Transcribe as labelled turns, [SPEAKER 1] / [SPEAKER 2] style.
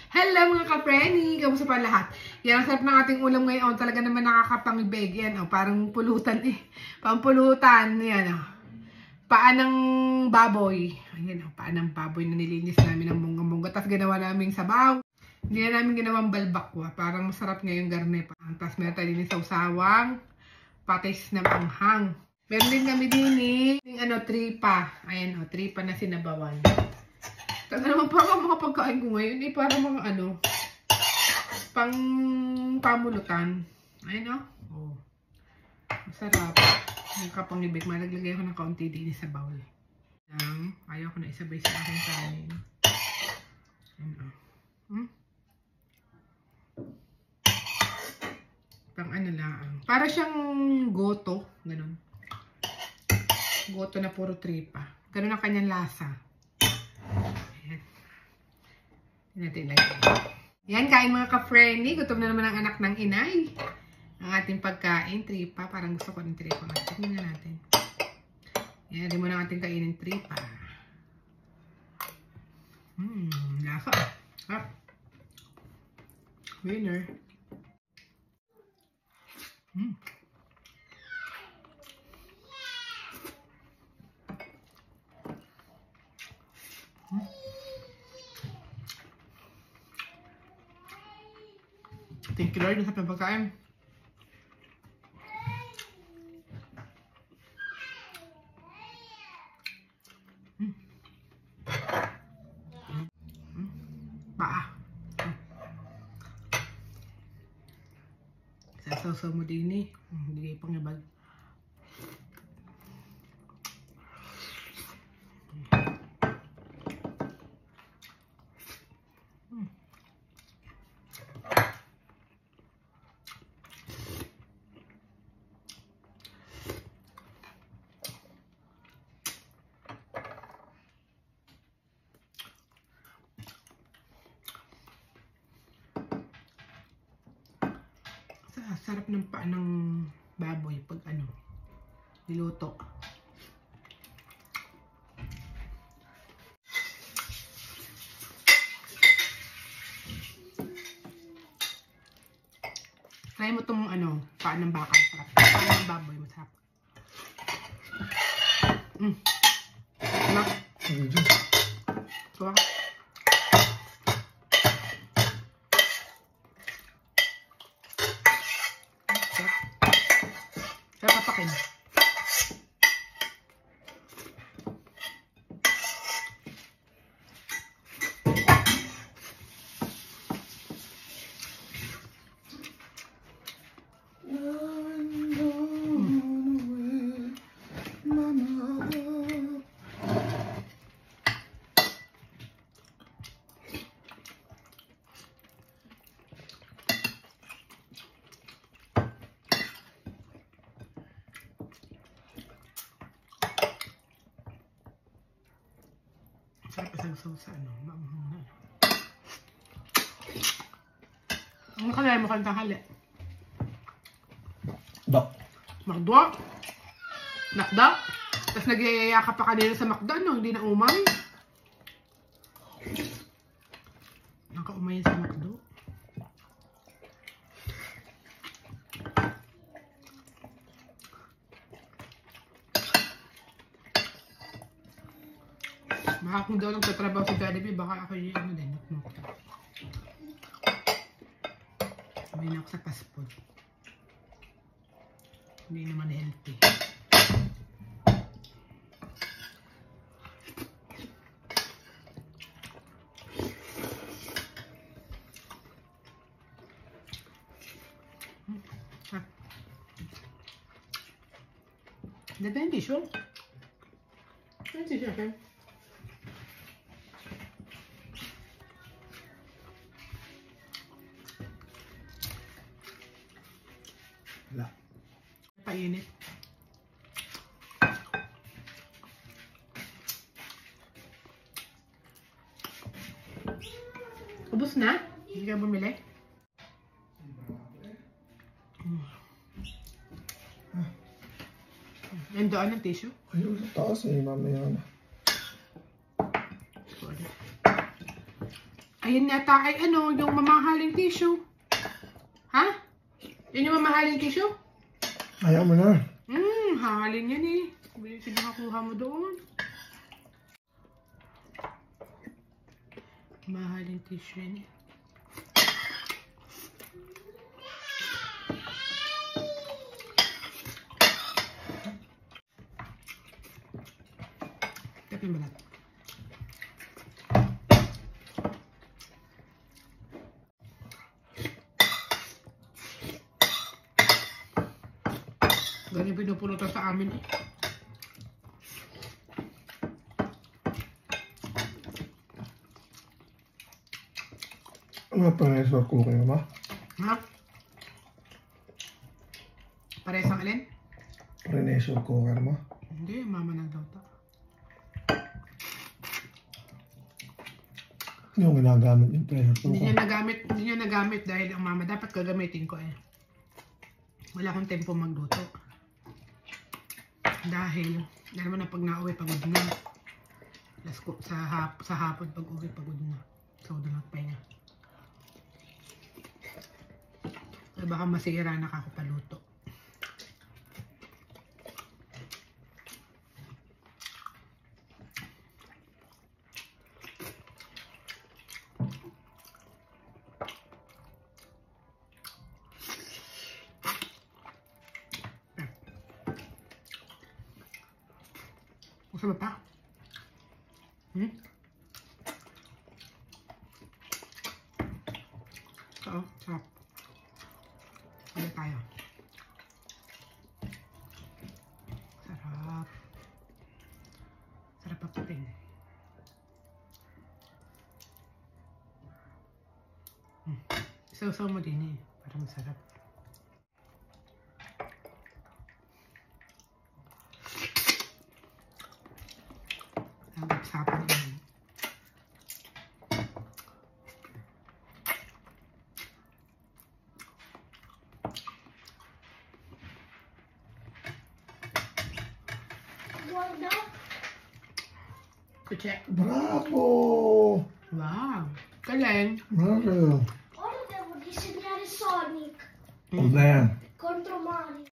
[SPEAKER 1] Hello mga ka-Frenny! Kamusta pa lahat? Yan ang sarap ng ating ulam ngayon. Talaga naman nakakapangibig. Yan parang pulutan Pampulutan. Yan Paa ng baboy. Ayan paa ng baboy na nilinis namin ng mungga-mungga. Tapos ginawa namin sabaw. Hindi na namin ginawang balbakwa. Parang masarap ngayong garne pa. Tapos meron tayo din sawsawang patis na panghang. Meron din kami din tripa. Ayan tripa na sinabawan. Taga naman parang mga pagkain ko ngayon parang mga pang pamulutan. Ayun masarap. Yung kapangibig, malaglagay ako ng kaunti din sa bowl. Ayaw ko na isabay sa aking kanin. Ayun Pang lang. Para siyang goto. Ganun. Goto na puro tripa. Ganun ang kanyang lasa. Natin lagay. Yan, kain mga ka-Frenny. Gutom na naman ang anak ng inay. Ang ating pagkain, tripa. Parang gusto ko ng tripa. Tignan na natin. Yan, di mo na ating kainin tripa. Lasa. Winner. Thank you Lord sa pagkain. Paa. Sasaw mo din hindi kayo pangibag. Sarap ng paa ng baboy pag niluto. Try mo tong paa ng baka. Sarap. Paa ng baboy, masarap. Sarap. Sarap. Papakin. Sarap isang sa maanghang na. Ang kalay mo kang tanghali.
[SPEAKER 2] Dok.
[SPEAKER 1] Makdo? Nakda? Tapos nagyayaka pa kanina sa makda, hindi na umay. Nakaumayin sa makdo. Baka kung daw nagtatrabaho sa Jollibee, baka ako yung din. Sabihin ako sa fast food. Hindi naman healthy. Dito yung tissue. Yung tissue natin.
[SPEAKER 2] Wala.
[SPEAKER 1] Painit. Ubus na? Hindi ka bumili? Yan doon ang tissue?
[SPEAKER 2] Ayun, sa taas mamaya na.
[SPEAKER 1] Ayun yata ay ano, yung mamahaling tissue. Ha? Yun yung mamahaling tissue?
[SPEAKER 2] Ayaw mo na.
[SPEAKER 1] Hahalin yan eh. Sige, makakuha mo doon. Mahaling tissue yan eh. Tapin balat. Ganyan pinupulutan sa amin eh.
[SPEAKER 2] Ano pa na sa cooking mo?
[SPEAKER 1] Ha? Parehas ang alin?
[SPEAKER 2] Pressure cooker mo?
[SPEAKER 1] Hindi, mama na daw to.
[SPEAKER 2] Yung ginagamit yung pressure
[SPEAKER 1] Hindi
[SPEAKER 2] cooker.
[SPEAKER 1] niya nagamit dahil ang mama dapat gagamitin ko eh. Wala akong tempo magluto. Dahil, alam mo na pag nauwi, pagod na. Sa hapon pag uwi, pagod na. So, doon magpahinga. So, baka masira na ako paluto. Gusto mo pa? So, sarap. Ulit tayo. Sarap. Sarap pa puting. Isaw-saw mo din eh. Para masarap. Sapan yan. Kuche.
[SPEAKER 2] Bravo!
[SPEAKER 1] Wow. Galing.
[SPEAKER 2] Bravo!
[SPEAKER 3] Ora devo disegnare Sonic
[SPEAKER 2] Huwag na yan.
[SPEAKER 3] contro Mario.